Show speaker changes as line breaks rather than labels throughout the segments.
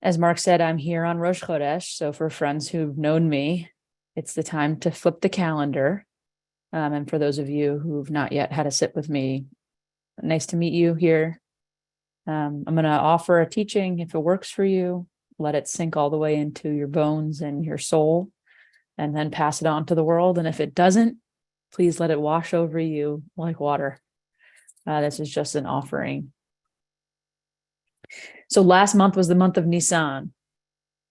As Mark said, I'm here on Rosh Chodesh. So for friends who've known me, it's the time to flip the calendar. And for those of you who've not yet had a sit with me, nice to meet you here. I'm going to offer a teaching. If it works for you, let it sink all the way into your bones and your soul, and then pass it on to the world. And if it doesn't, please let it wash over you like water. This is just an offering. So last month was the month of Nisan.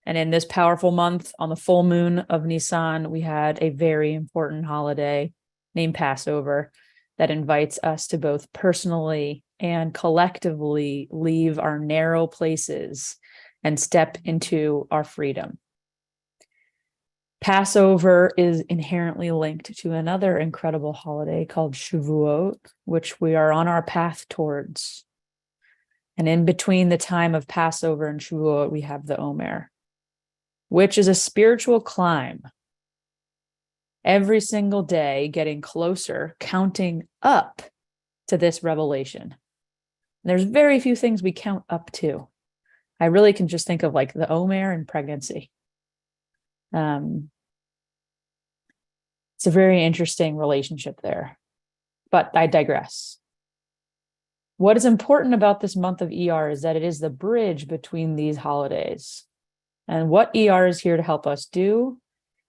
And in this powerful month, on the full moon of Nisan, we had a very important holiday named Passover that invites us to both personally and collectively leave our narrow places and step into our freedom. Passover is inherently linked to another incredible holiday called Shavuot, which we are on our path towards. And in between the time of Passover and Shavuot, we have the Omer, which is a spiritual climb. Every single day, getting closer, counting up to this revelation. And there's very few things we count up to. I really can just think of like the Omer and pregnancy. It's a very interesting relationship there, but I digress. What is important about this month of ER is that it is the bridge between these holidays. And what ER is here to help us do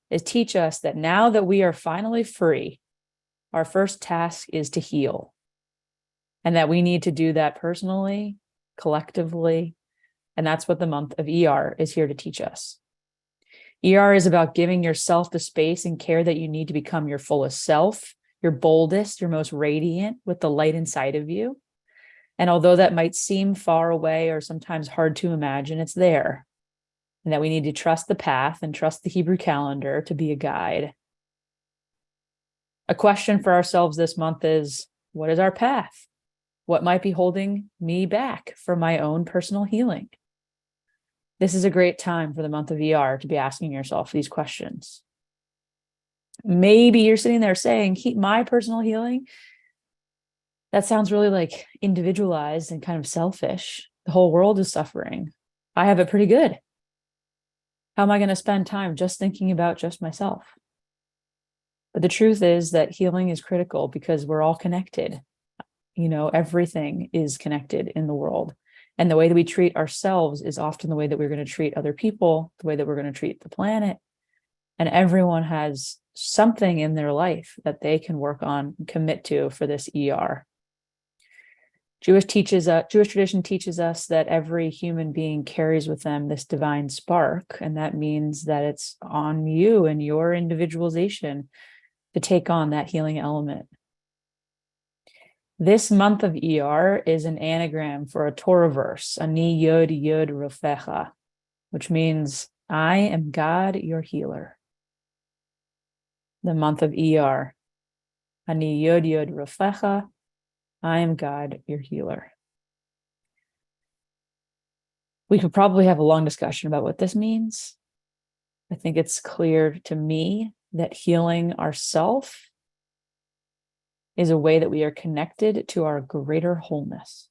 is teach us that now that we are finally free, our first task is to heal. And that we need to do that personally, collectively. And that's what the month of ER is here to teach us. ER is about giving yourself the space and care that you need to become your fullest self, your boldest, your most radiant, with the light inside of you. And although that might seem far away or sometimes hard to imagine, it's there. And that we need to trust the path and trust the Hebrew calendar to be a guide. A question for ourselves this month is, what is our path? What might be holding me back from my own personal healing? This is a great time for the month of ER to be asking yourself these questions. Maybe you're sitting there saying, my personal healing, that sounds really like individualized and kind of selfish. The whole world is suffering. I have it pretty good. How am I going to spend time just thinking about just myself? But the truth is that healing is critical because we're all connected. Everything is connected in the world. And the way that we treat ourselves is often the way that we're going to treat other people, the way that we're going to treat the planet. And everyone has something in their life that they can work on and commit to for this ER. Jewish tradition teaches us that every human being carries with them this divine spark, and that means that it's on you and your individualization to take on that healing element. This month of ER is an anagram for a Torah verse, Ani Yod Yod Rofecha, which means I am God, your healer. The month of ER, Ani Yod Yod Rofecha, I am God, your healer. We could probably have a long discussion about what this means. I think it's clear to me that healing ourself is a way that we are connected to our greater wholeness.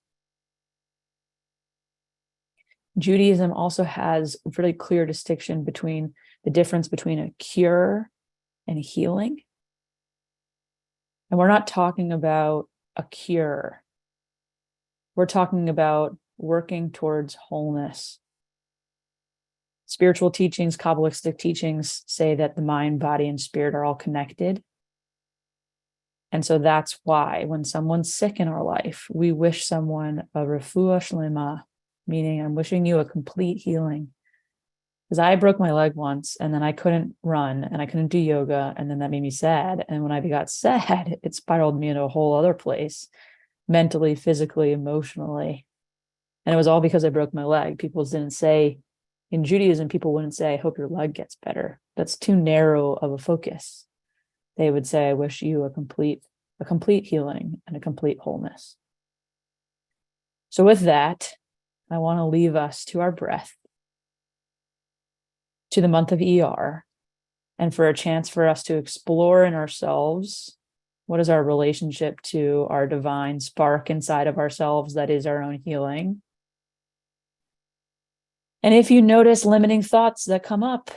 Judaism also has a really clear distinction between the difference between a cure and healing. And we're not talking about a cure. We're talking about working towards wholeness. Spiritual teachings, Kabbalistic teachings say that the mind, body, and spirit are all connected. And so that's why when someone's sick in our life, we wish someone a refuah shlema, meaning I'm wishing you a complete healing. Because I broke my leg once and then I couldn't run and I couldn't do yoga. And then that made me sad. And when I got sad, it spiraled me into a whole other place, mentally, physically, emotionally. And it was all because I broke my leg. People didn't say, in Judaism, people wouldn't say, I hope your leg gets better. That's too narrow of a focus. They would say, I wish you a complete healing and a complete wholeness. So with that, I want to leave us to our breath, to the month of ER, and for a chance for us to explore in ourselves what is our relationship to our divine spark inside of ourselves that is our own healing. And if you notice limiting thoughts that come up,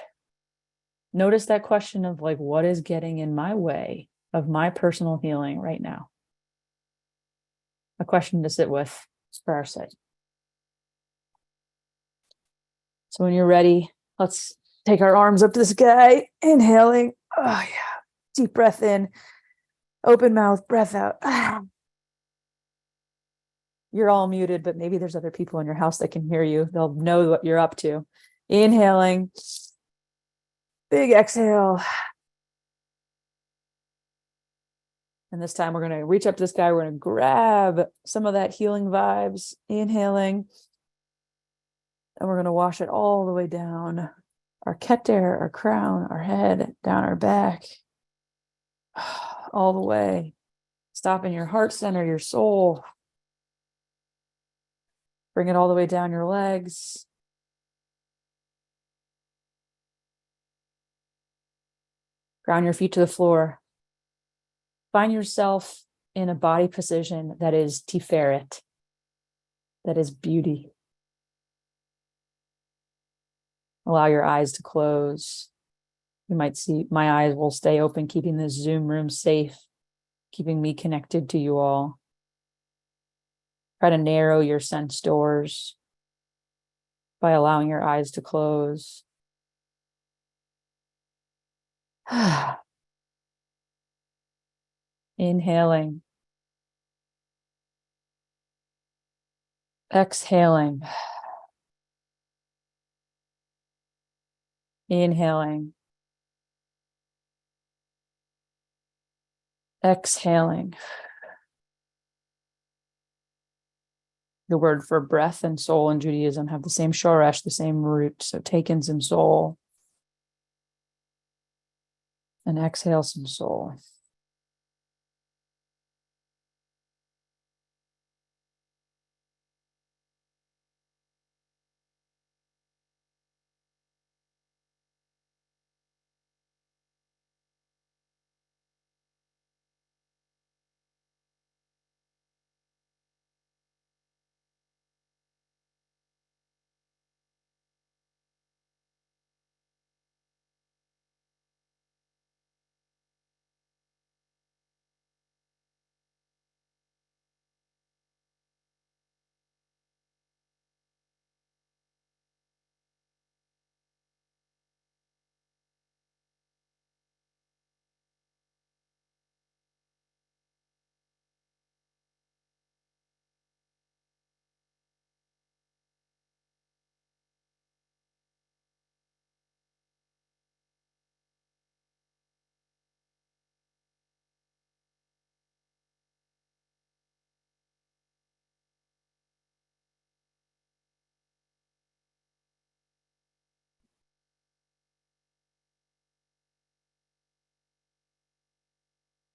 notice that question of like, what is getting in my way of my personal healing right now? A question to sit with for our sake. So when you're ready, let's take our arms up to the sky, inhaling. Oh, yeah. Deep breath in, open mouth, breath out. You're all muted, but maybe there's other people in your house that can hear you. They'll know what you're up to. Inhaling, big exhale. And this time we're going to reach up to the sky. We're going to grab some of that healing vibes, inhaling. And we're going to wash it all the way down our keter, our crown, our head, down our back, all the way. Stop in your heart center, your soul. Bring it all the way down your legs. Ground your feet to the floor. Find yourself in a body position that is tiferet, that is beauty. Allow your eyes to close. You might see my eyes will stay open, keeping this Zoom room safe, keeping me connected to you all. Try to narrow your sense doors by allowing your eyes to close. Inhaling. Exhaling. Inhaling. Exhaling. The word for breath and soul in Judaism have the same shoresh, the same root. So take in some soul and exhale some soul.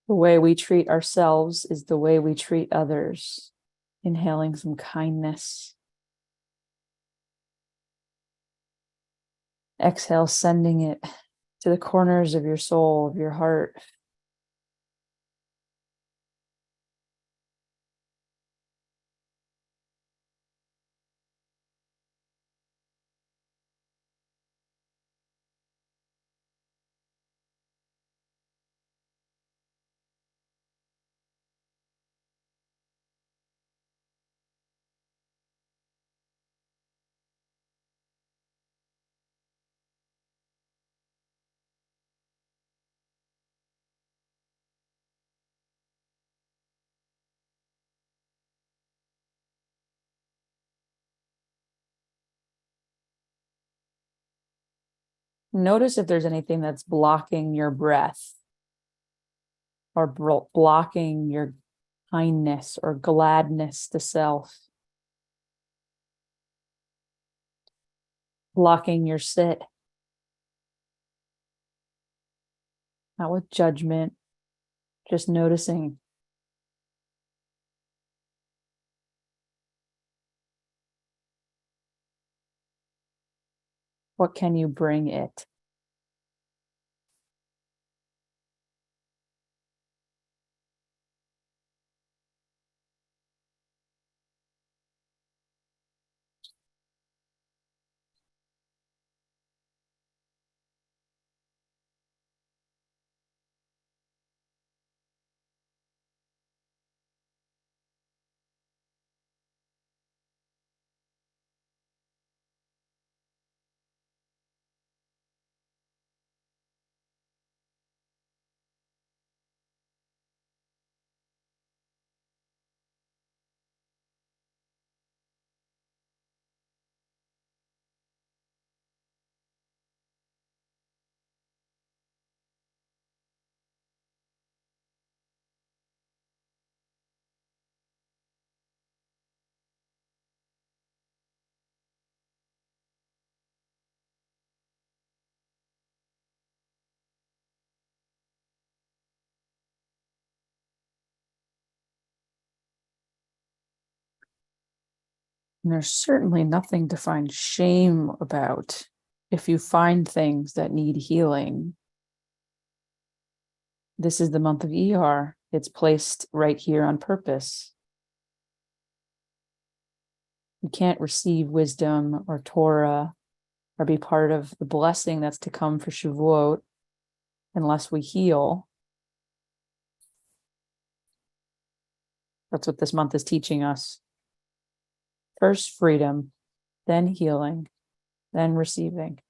The way we treat ourselves is the way we treat others. Inhaling some kindness. Exhale, sending it to the corners of your soul, of your heart. Notice if there's anything that's blocking your breath or blocking your kindness or gladness to self, blocking your sit, not with judgment, just noticing. What can you bring it? And there's certainly nothing to find shame about if you find things that need healing. This is the month of ER. It's placed right here on purpose. You can't receive wisdom or Torah or be part of the blessing that's to come for Shavuot unless we heal. That's what this month is teaching us. First freedom, then healing, then receiving.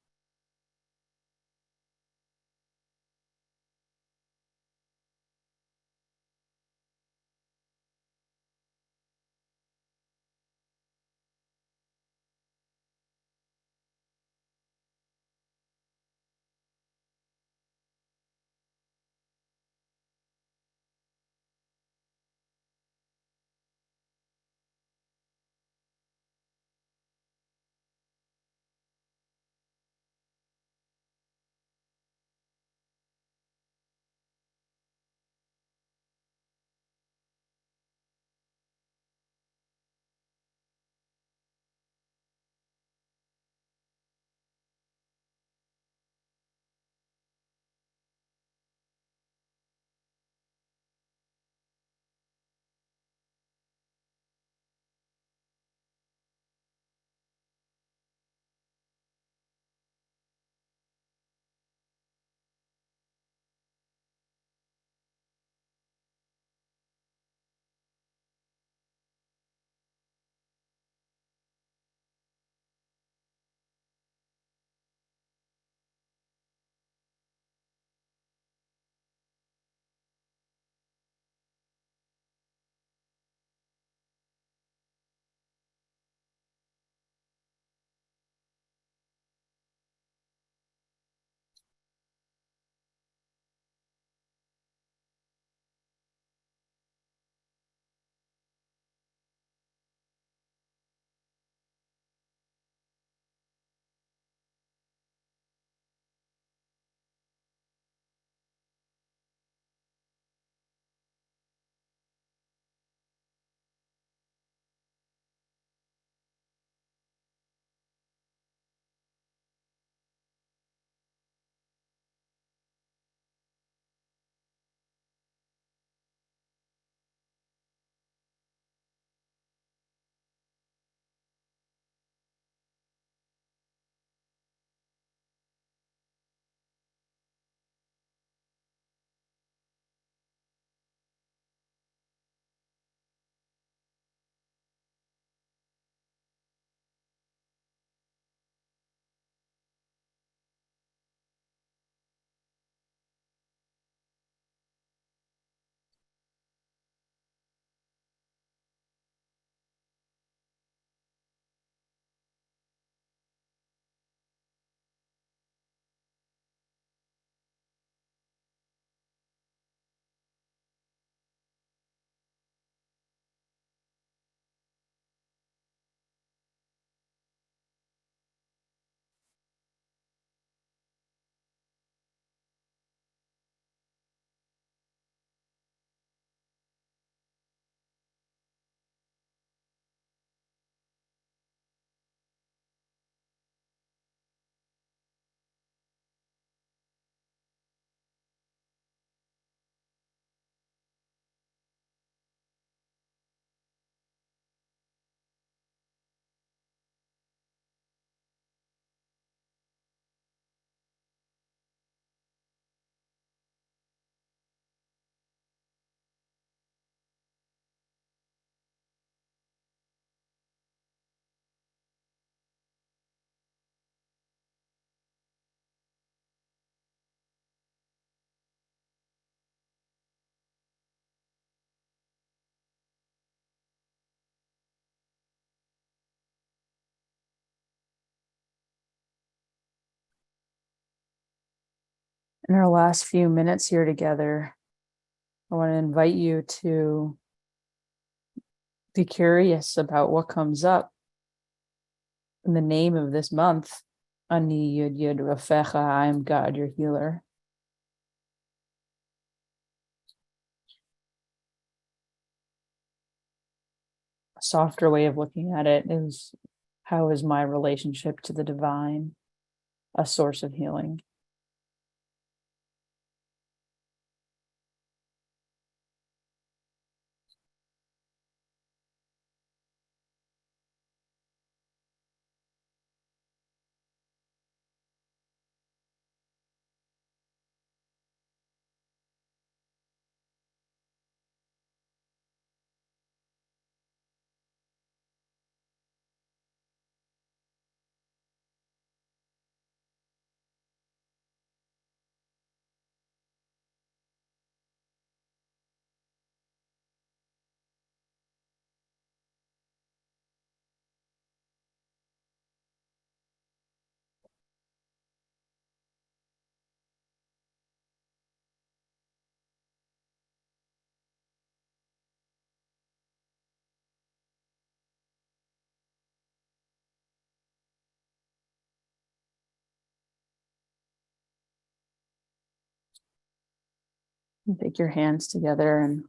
In our last few minutes here together, I want to invite you to be curious about what comes up in the name of this month. Ani Yud Yud Rafecha, I am God, your healer. softer way of looking at it is, how is my relationship to the divine a source of healing? Take your hands together and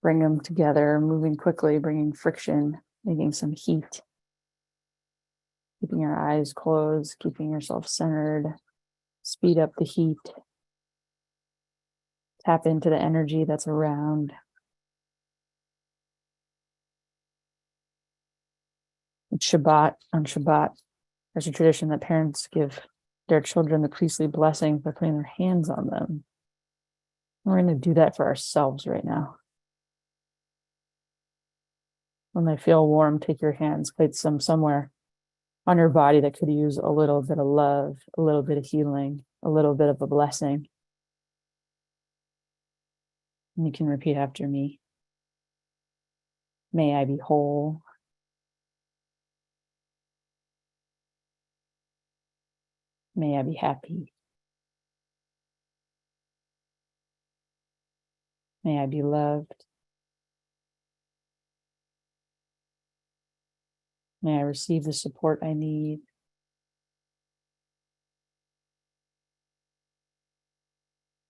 bring them together, moving quickly, bringing friction, making some heat. Keeping your eyes closed, keeping yourself centered. Speed up the heat. Tap into the energy that's around. It's Shabbat. On Shabbat, there's a tradition that parents give their children the priestly blessing by putting their hands on them. We're going to do that for ourselves right now. When they feel warm, take your hands, place them somewhere on your body that could use a little bit of love, a little bit of healing, a little bit of a blessing. And you can repeat after me. May I be whole. May I be happy. May I be loved. May I receive the support I need.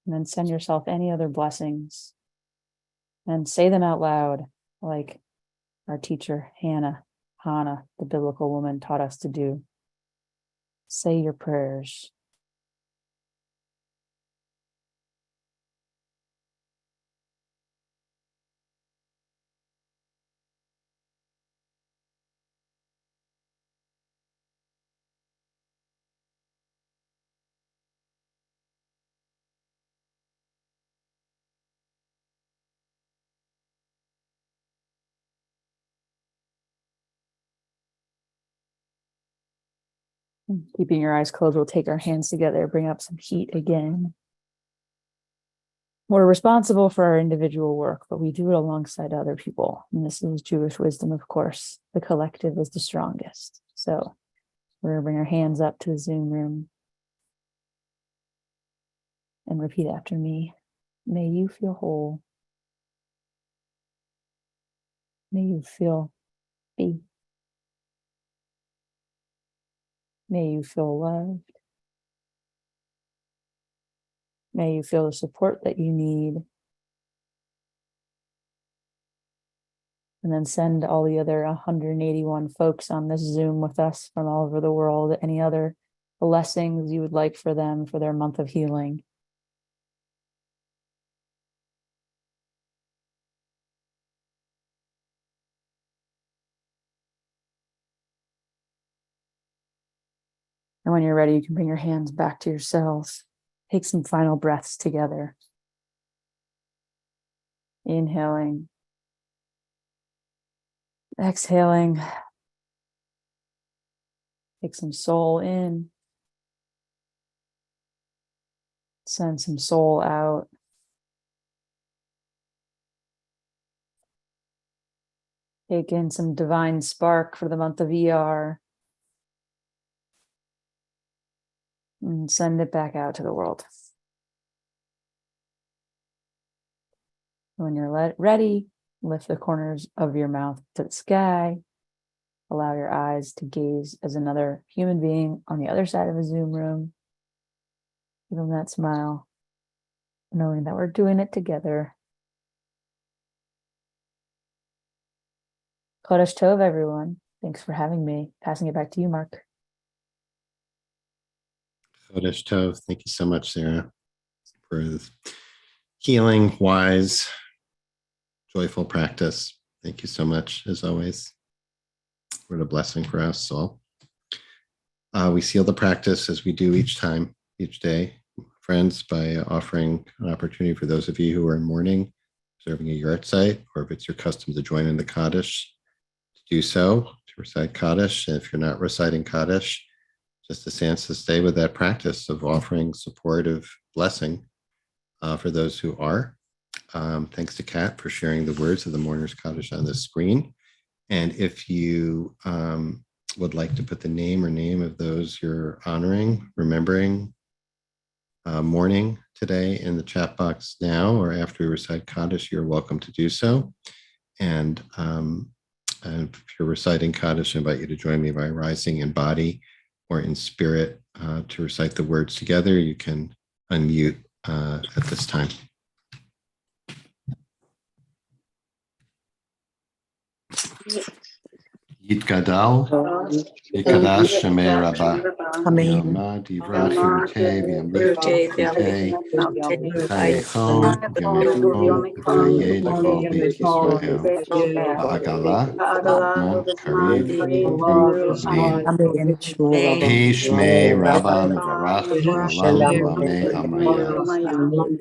And then send yourself any other blessings and say them out loud, like our teacher, Hannah, the biblical woman, taught us to do. Say your prayers. Keeping your eyes closed, we'll take our hands together, bring up some heat again. We're responsible for our individual work, but we do it alongside other people. And this is Jewish wisdom, of course. The collective is the strongest. So we're going to bring our hands up to the Zoom room and repeat after me. May you feel whole. May you feel free. May you feel loved. May you feel the support that you need. And then send all the other 181 folks on this Zoom with us from all over the world any other blessings you would like for them for their month of healing. And when you're ready, you can bring your hands back to yourself. Take some final breaths together. Inhaling. Exhaling. Take some soul in. Send some soul out. Take in some divine spark for the month of ER. And send it back out to the world. When you're ready, lift the corners of your mouth to the sky. Allow your eyes to gaze as another human being on the other side of a Zoom room. Give them that smile, knowing that we're doing it together. Chodesh Tov, everyone. Thanks for having me. Passing it back to you, Mark.
Chodesh Tov. Thank you so much, Sarah, for this healing, wise, joyful practice. Thank you so much, as always. What a blessing for us all. We seal the practice as we do each time, each day, friends, by offering an opportunity for those of you who are in mourning, observing a yurt site, or if it's your custom to join in the Kaddish, to do so, to recite Kaddish. And if you're not reciting Kaddish, just a chance to stay with that practice of offering supportive blessing for those who are. Thanks to Kat for sharing the words of the Mourner's Kaddish on the screen. And if you would like to put the name of those you're honoring, remembering, mourning today in the chat box now or after we recite Kaddish, you're welcome to do so. And if you're reciting Kaddish, I invite you to join me by rising in body or in spirit to recite the words together. You can unmute at this time. Yitgadal, Yikadash Shemei Rabbah, Yama Divra Chirute, V'yamlichto Chute, V'chayecho, V'yamecho, V'chaye L'chol Beit Yisrael, V'agala, Atma, Kariv, Amen. Yehi Shmei Rabba Mevarach, Olam V'amei Amaya,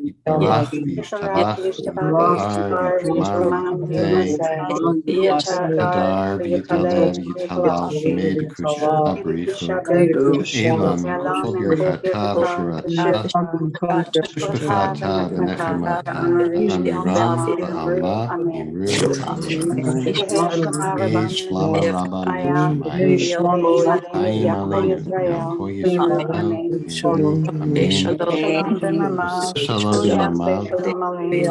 Yitbarach, V'yishtabach, V'yitbahar, V'yitramam, V'yiteh, Hadar, V'yitalev, V'yithalal, Shmei B'kusha, B'richu, Elam, Kol Birchatav, Shiratav, Shbechatav, V'nechematav, V'amiram, V'alma, V'imru, V'aminu, Yehi Shlama Rabba V'Shemayim, Chaim Aleinu, Ya'akol Yisrael, V'imru, Amen. Shalom B'mamav,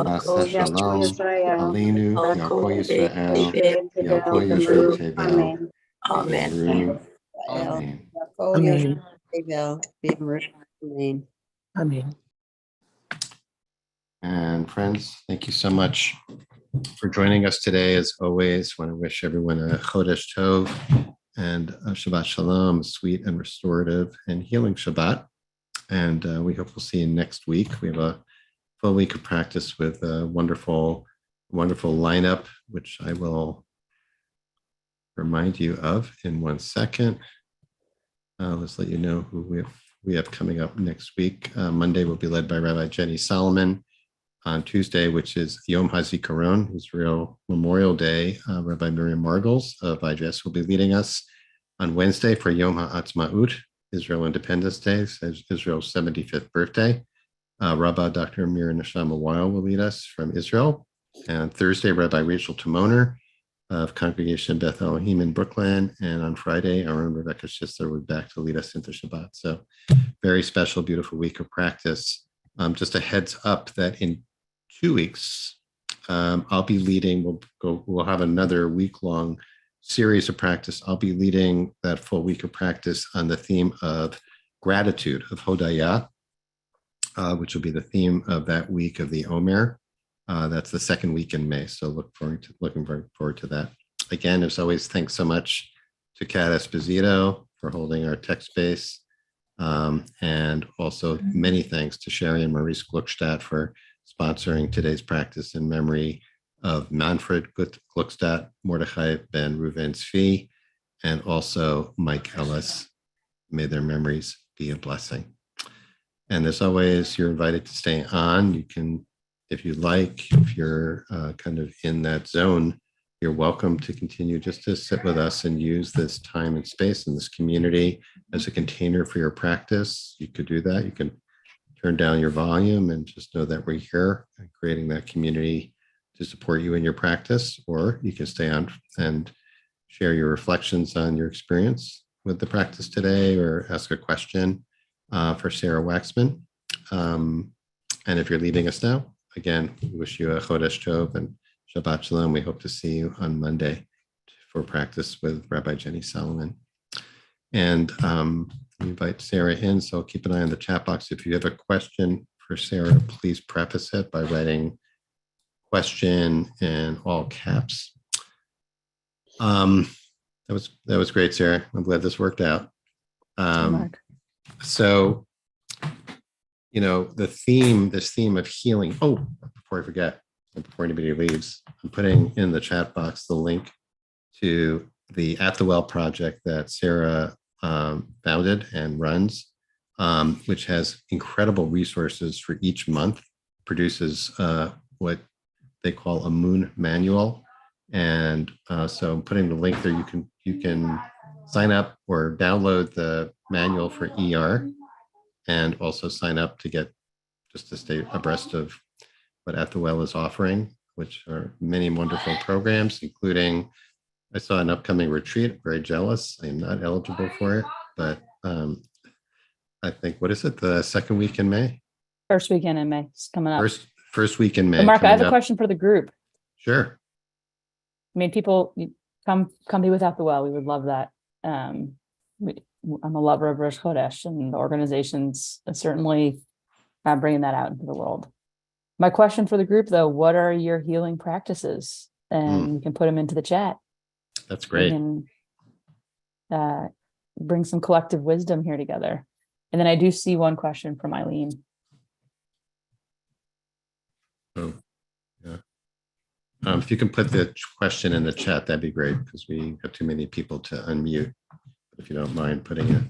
Na'aseh Shalom, Aleinu, Ya'akol Yisrael, Ya'akol Yosher Tevel, V'imru, Amen.
Amen. Amen.
And friends, thank you so much for joining us today. As always, I want to wish everyone a Chodesh Tov and a Shabbat Shalom, a sweet and restorative and healing Shabbat. And we hope we'll see you next week. We have a full week of practice with a wonderful, wonderful lineup, which I will remind you of in 1 second. Let's let you know who we have coming up next week. Monday will be led by Rabbi Jenny Solomon. On Tuesday, which is Yom HaZikaron, Israel Memorial Day, Rabbi Miriam Margles of IJS will be leading us. On Wednesday for Yom HaAtzmaut, Israel Independence Day, Israel's 75th birthday. Rabbi Dr. Amir Neshama Weil will lead us from Israel. And Thursday, Rabbi Rachel Timoner of Congregation Beth Elohim in Brooklyn. And on Friday, our own Rebecca Schistler will be back to lead us into Shabbat. So very special, beautiful week of practice. Just a heads up that in 2 weeks, I'll be leading, we'll have another week-long series of practice. I'll be leading that full week of practice on the theme of gratitude, of Hodaya, which will be the theme of that week of the Omer. That's the second week in May. So looking forward to that. Again, as always, thanks so much to Kat Esposito for holding our text space. And also many thanks to Sherry and Maurice Gluckstadt for sponsoring today's practice in memory of Manfred Gluckstadt, Mordechai ben Reuven Tzvi, and also Mike Ellis. May their memories be a blessing. And as always, you're invited to stay on. You can, if you like, if you're kind of in that zone, you're welcome to continue just to sit with us and use this time and space in this community as a container for your practice. You could do that. You can turn down your volume and just know that we're here and creating that community to support you in your practice, or you can stay on and share your reflections on your experience with the practice today or ask a question for Sarah Waxman. And if you're leaving us now, again, we wish you a Chodesh Tov and Shabbat Shalom. We hope to see you on Monday for practice with Rabbi Jenny Solomon. And we invite Sarah in, so keep an eye on the chat box. If you have a question for Sarah, please preface it by writing question in all caps. Um, that was great, Sarah. I'm glad this worked out.
Mark.
So, this theme of healing. Oh, before I forget, before anybody leaves, I'm putting in the chat box the link to the At the Well project that Sarah founded and runs, which has incredible resources for each month, produces what they call a moon manual. And so I'm putting the link there. You can sign up or download the manual for ER and also sign up just to stay abreast of what At the Well is offering, which are many wonderful programs, including I saw an upcoming retreat. I'm very jealous. I am not eligible for it, but I think, what is it? The second week in May?
First weekend in May. It's coming up.
First week in May.
So Mark, I have a question for the group.
Sure.
I mean, people come be with At the Well. We would love that. I'm a lover of Rosh Chodesh, and the organization's certainly bringing that out into the world. My question for the group, though, what are your healing practices? And you can put them into the chat.
That's great.
We can bring some collective wisdom here together. And then I do see one question from Eileen.
Oh, yeah. If you can put the question in the chat, that'd be great, because we have too many people to unmute. If you don't mind putting it.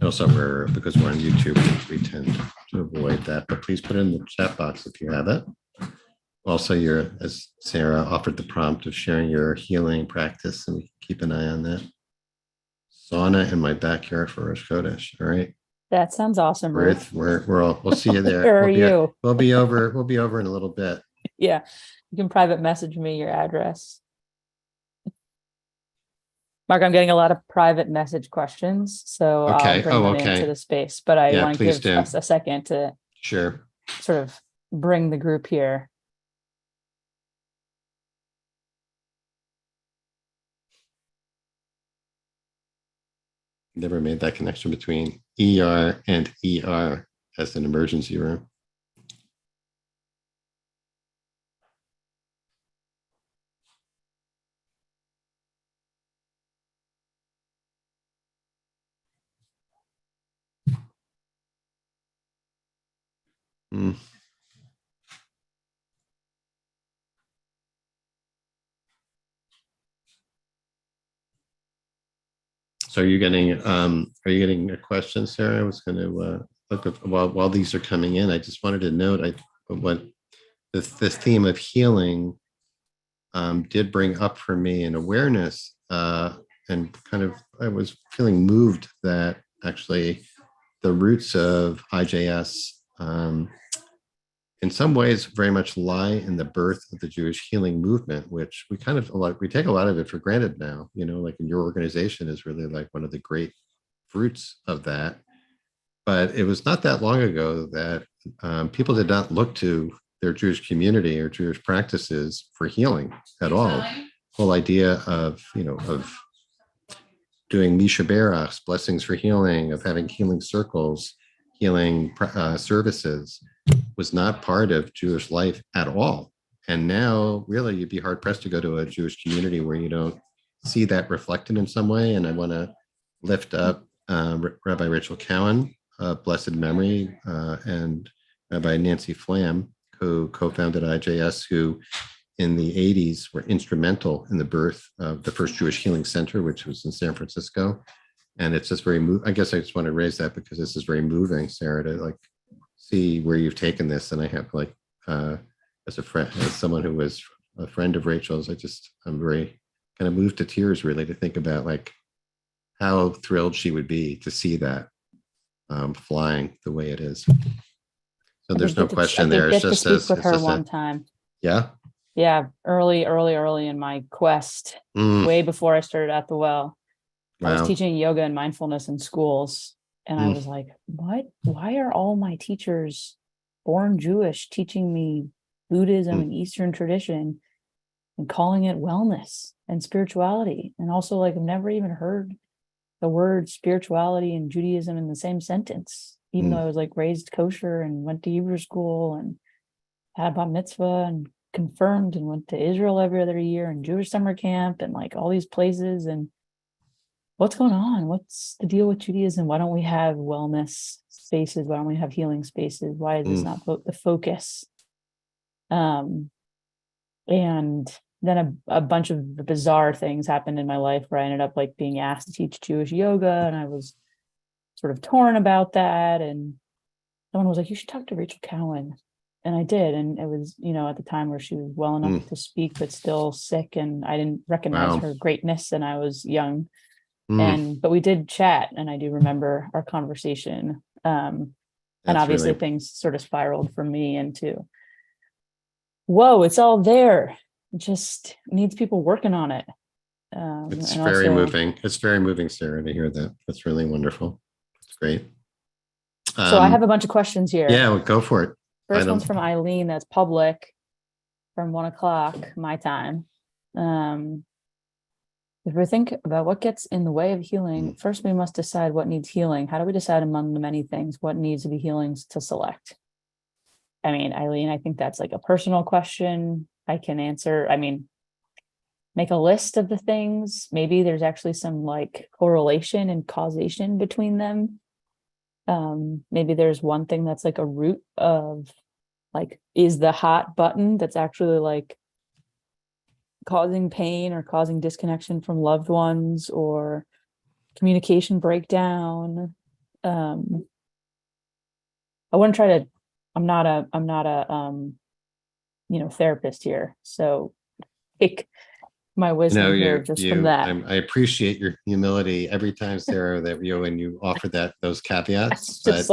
Also, because we're on YouTube, we tend to avoid that. But please put it in the chat box if you have it. Also, as Sarah offered the prompt of sharing your healing practice, and we can keep an eye on that. Sauna in my backyard for Rosh Chodesh. All right.
That sounds awesome, Ruth.
We'll see you there.
Where are you?
We'll be over in a little bit.
Yeah. You can private message me your address. Mark, I'm getting a lot of private message questions, so I'll bring them into the space. But I want to give us a second to
sort
of bring the group here.
Never made that connection between ER and ER as an emergency room. So are you getting a question, Sarah? I was going to look at, while these are coming in, I just wanted to note what this theme of healing did bring up for me an awareness, and kind of I was feeling moved that actually the roots of IJS in some ways very much lie in the birth of the Jewish healing movement, which we take a lot of it for granted now, like in your organization is really like one of the great fruits of that. But it was not that long ago that people did not look to their Jewish community or Jewish practices for healing at all. Whole idea of doing Misha Berach's blessings for healing, of having healing circles, healing services, was not part of Jewish life at all. And now, really, you'd be hard pressed to go to a Jewish community where you don't see that reflected in some way. And I want to lift up Rabbi Rachel Cowan, blessed memory, and Rabbi Nancy Flam, who co-founded IJS, who in the 80s were instrumental in the birth of the first Jewish Healing Center, which was in San Francisco. And it's just very I guess I just want to raise that because this is very moving, Sarah, to see where you've taken this. And I have as a friend, as someone who was a friend of Rachel's, I'm very kind of moved to tears, really, to think about how thrilled she would be to see that flying the way it is. So there's no question there.
It's just to speak with her one time.
Yeah.
Yeah. Early in my quest, way before I started At the Well, I was teaching yoga and mindfulness in schools. And I was like, what? Why are all my teachers born Jewish teaching me Buddhism and Eastern tradition and calling it wellness and spirituality? And also, I've never even heard the word spirituality and Judaism in the same sentence, even though I was raised kosher and went to Hebrew school and had a bat mitzvah and confirmed and went to Israel every other year and Jewish summer camp and like all these places. And what's going on? What's the deal with Judaism? Why don't we have wellness spaces? Why don't we have healing spaces? Why is this not the focus? And then a bunch of bizarre things happened in my life where I ended up like being asked to teach Jewish yoga, and I was sort of torn about that. And someone was like, you should talk to Rachel Cowan. And I did. And it was, at the time where she was well enough to speak, but still sick. And I didn't recognize her greatness, and I was young. But we did chat, and I do remember our conversation. And obviously things sort of spiraled for me into, whoa, it's all there. It just needs people working on it.
It's very moving. It's very moving, Sarah, to hear that. That's really wonderful. It's great.
So I have a bunch of questions here.
Yeah, well, go for it.
First one's from Eileen, that's public, from 1:00 my time. If we think about what gets in the way of healing, first we must decide what needs healing. How do we decide among the many things what needs to be healings to select? I mean, Eileen, I think that's like a personal question. I can answer. I mean, make a list of the things. Maybe there's actually some like correlation and causation between them. Maybe there's one thing that's like a root of like, is the hot button that's actually like causing pain or causing disconnection from loved ones or communication breakdown. I wouldn't try to, I'm not a therapist here. So take my wisdom here just from that.
I appreciate your humility every time, Sarah, that when you offer those caveats. But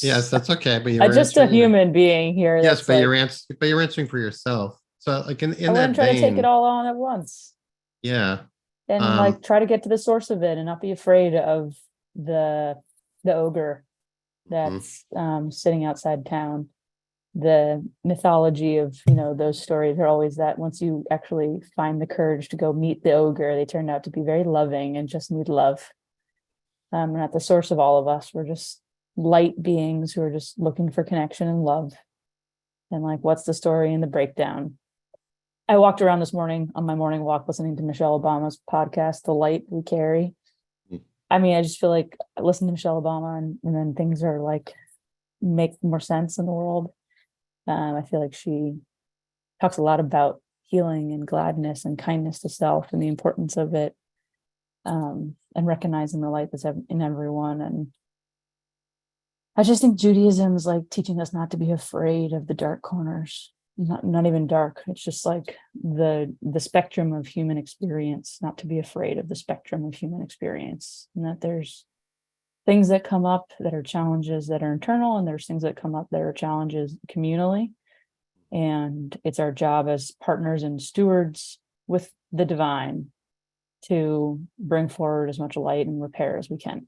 yes, that's okay. But you're
just a human being here.
Yes, but you're answering for yourself. So like in
I wouldn't try to take it all on at once.
Yeah.
And like try to get to the source of it and not be afraid of the ogre that's sitting outside town. The mythology of, those stories are always that once you actually find the courage to go meet the ogre, they turn out to be very loving and just need love. And at the source of all of us, we're just light beings who are just looking for connection and love. And like, what's the story and the breakdown? I walked around this morning on my morning walk listening to Michelle Obama's podcast, The Light We Carry. I mean, I just feel like I listen to Michelle Obama and then things are like, make more sense in the world. I feel like she talks a lot about healing and gladness and kindness to self and the importance of it, and recognizing the light that's in everyone. And I just think Judaism is like teaching us not to be afraid of the dark corners. Not even dark. It's just like the spectrum of human experience, not to be afraid of the spectrum of human experience, and that there's things that come up that are challenges that are internal, and there's things that come up that are challenges communally. And it's our job as partners and stewards with the divine to bring forward as much light and repair as we can.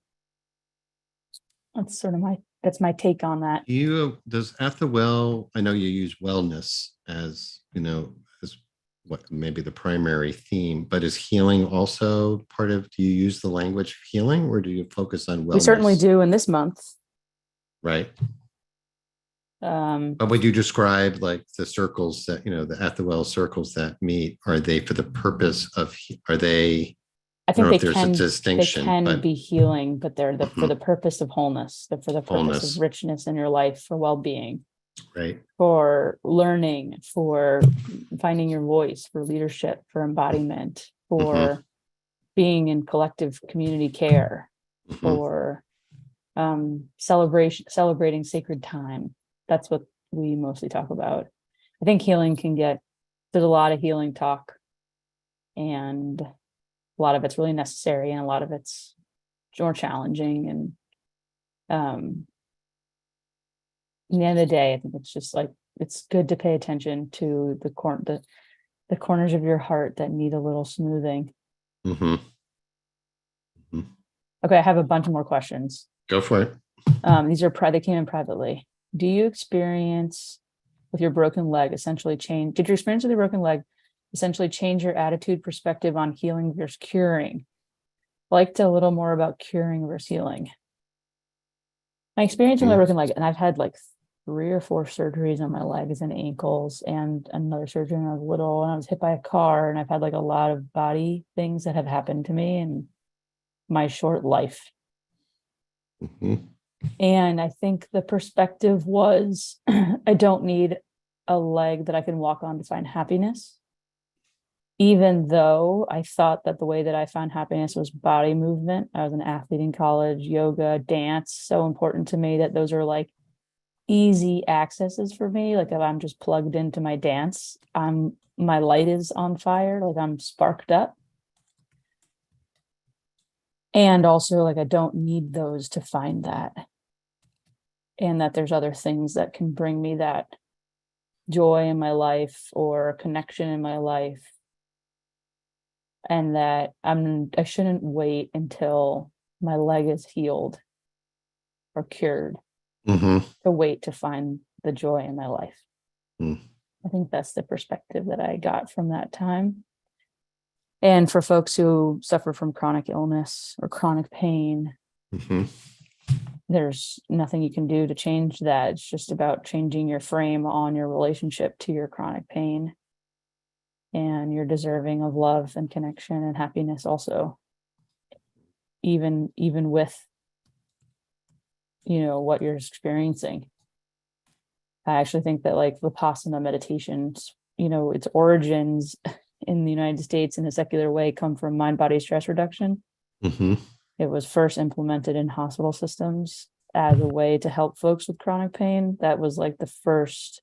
That's sort of my take on that.
Does At the Well, I know you use wellness as what maybe the primary theme, but is healing also part of, do you use the language of healing, or do you focus on wellness?
We certainly do in this month.
Right. But would you describe like the circles that, the At the Well circles that meet, are they for the purpose of,
I think they
there's a distinction,
they can be healing, but they're for the purpose of wholeness. They're for the purpose of richness in your life, for well-being.
Right.
For learning, for finding your voice, for leadership, for embodiment, for being in collective community care, for celebrating sacred time. That's what we mostly talk about. I think healing there's a lot of healing talk, and a lot of it's really necessary, and a lot of it's more challenging. And in the end of the day, I think it's just like, it's good to pay attention to the corners of your heart that need a little smoothing. Okay, I have a bunch more questions.
Go for it.
They came in privately. Do you experience with your broken leg did your experience with your broken leg essentially change your attitude, perspective on healing versus curing? I'd like to a little more about curing versus healing. My experience with my broken leg, and I've had like 3 or 4 surgeries on my legs and ankles, and another surgery when I was little, and I was hit by a car, and I've had like a lot of body things that have happened to me in my short life.
Mhm.
And I think the perspective was I don't need a leg that I can walk on to find happiness. Even though I thought that the way that I found happiness was body movement. I was an athlete in college, yoga, dance, so important to me that those are like easy accesses for me. Like if I'm just plugged into my dance, my light is on fire, like I'm sparked up. And also like I don't need those to find that. And that there's other things that can bring me that joy in my life or connection in my life. And that I shouldn't wait until my leg is healed or cured
Mhm.
to wait to find the joy in my life.
Mm.
I think that's the perspective that I got from that time. And for folks who suffer from chronic illness or chronic pain,
Mhm.
there's nothing you can do to change that. It's just about changing your frame on your relationship to your chronic pain. And you're deserving of love and connection and happiness also. Even with, what you're experiencing. I actually think that like Vipassana meditations, its origins in the United States in a secular way come from mind-body stress reduction.
Mhm.
It was first implemented in hospital systems as a way to help folks with chronic pain. That was like the first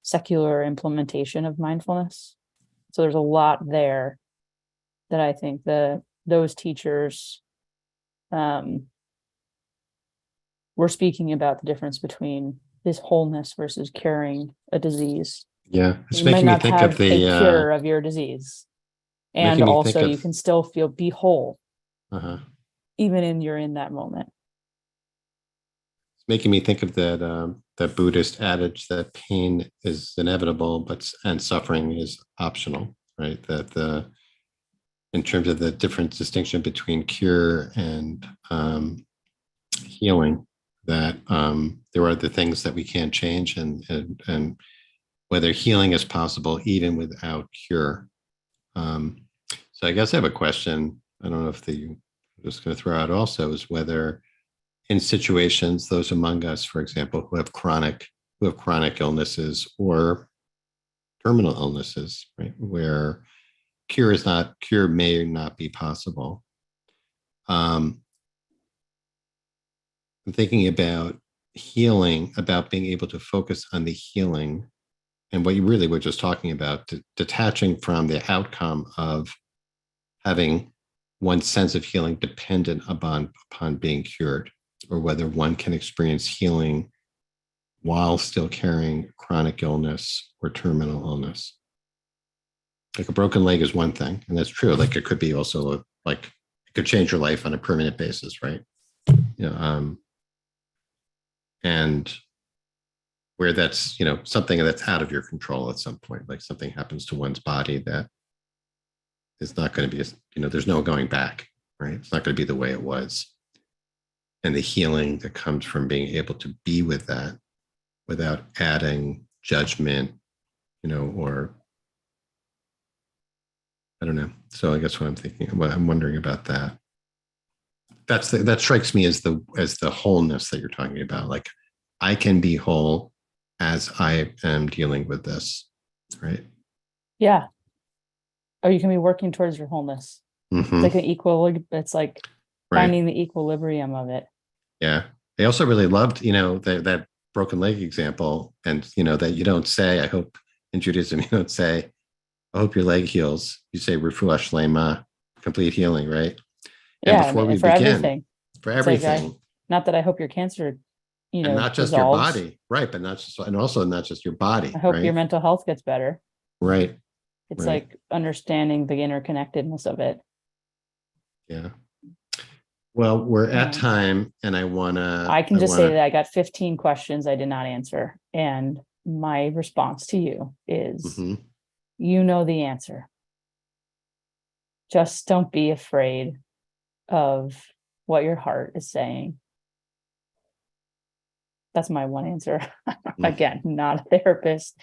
secular implementation of mindfulness. So there's a lot there that I think those teachers were speaking about the difference between this wholeness versus curing a disease.
Yeah, it's
You might
making me
not
think of
have a
the
cure of your disease. And
making me think
also
of
you can still be whole,
uh-huh.
even you're in that moment.
It's making me think of that Buddhist adage that pain is inevitable, and suffering is optional, right? That the in terms of the different distinction between cure and healing, that there are the things that we can't change, and whether healing is possible even without cure. Um, so I guess I have a question. I don't know if I'm just going to throw out also is whether in situations, those among us, for example, who have chronic illnesses or terminal illnesses, right, where cure may not be possible. I'm thinking about healing, about being able to focus on the healing and what you really were just talking about, detaching from the outcome of having one's sense of healing dependent upon being cured, or whether one can experience healing while still carrying chronic illness or terminal illness. Like a broken leg is one thing, and that's true. Like it could be also like it could change your life on a permanent basis, right? And where that's something that's out of your control at some point, like something happens to one's body that is not going to be, there's no going back, right? It's not going to be the way it was. And the healing that comes from being able to be with that without adding judgment, or I don't know. So I guess what I'm wondering about that. That strikes me as the wholeness that you're talking about. Like I can be whole as I am dealing with this, right?
Yeah. Or you can be working towards your wholeness. It's like it's like
Right.
finding the equilibrium of it.
Yeah. I also really loved, that broken leg example, and that you don't say, I hope in Judaism you don't say, I hope your leg heals. You say refuah shlema, complete healing, right? And
Yeah,
before we
for
begin,
everything.
for
It's like
everything,
not that I hope your cancer,
and not just your
dissolves.
body, right? But also not just your body,
I hope your
right?
mental health gets better.
Right.
It's
Right.
like understanding the interconnectedness of it.
Yeah. Well, we're at time, and
I can just say that I got 15 questions I did not answer. And my response to you is, you know the answer. Just don't be afraid of what your heart is saying. That's my one answer.
Mm.
Again, not a therapist,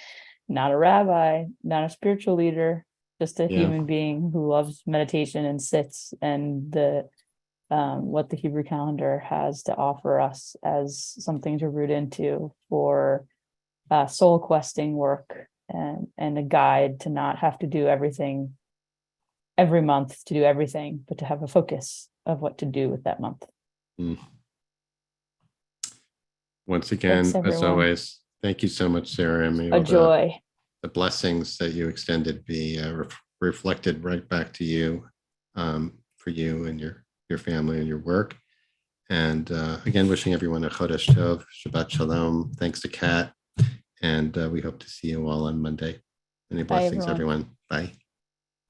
not a rabbi, not a spiritual leader, just a
Yeah.
human being who loves meditation and sits, and the what the Hebrew calendar has to offer us as something to root into for soul questing work, and a guide to not have to do everything every month, to do everything, but to have a focus of what to do with that month.
Mm. Once again,
Thanks,
as
everyone.
always, thank you so much, Sarah. And may
A
all
joy.
the blessings that you extended be reflected right back to you, for you and your family and your work. And again, wishing everyone a Chodesh Tov, Shabbat Shalom. Thanks to Kat. And we hope to see you all on Monday. Many
Bye,
blessings,
everyone.
everyone. Bye.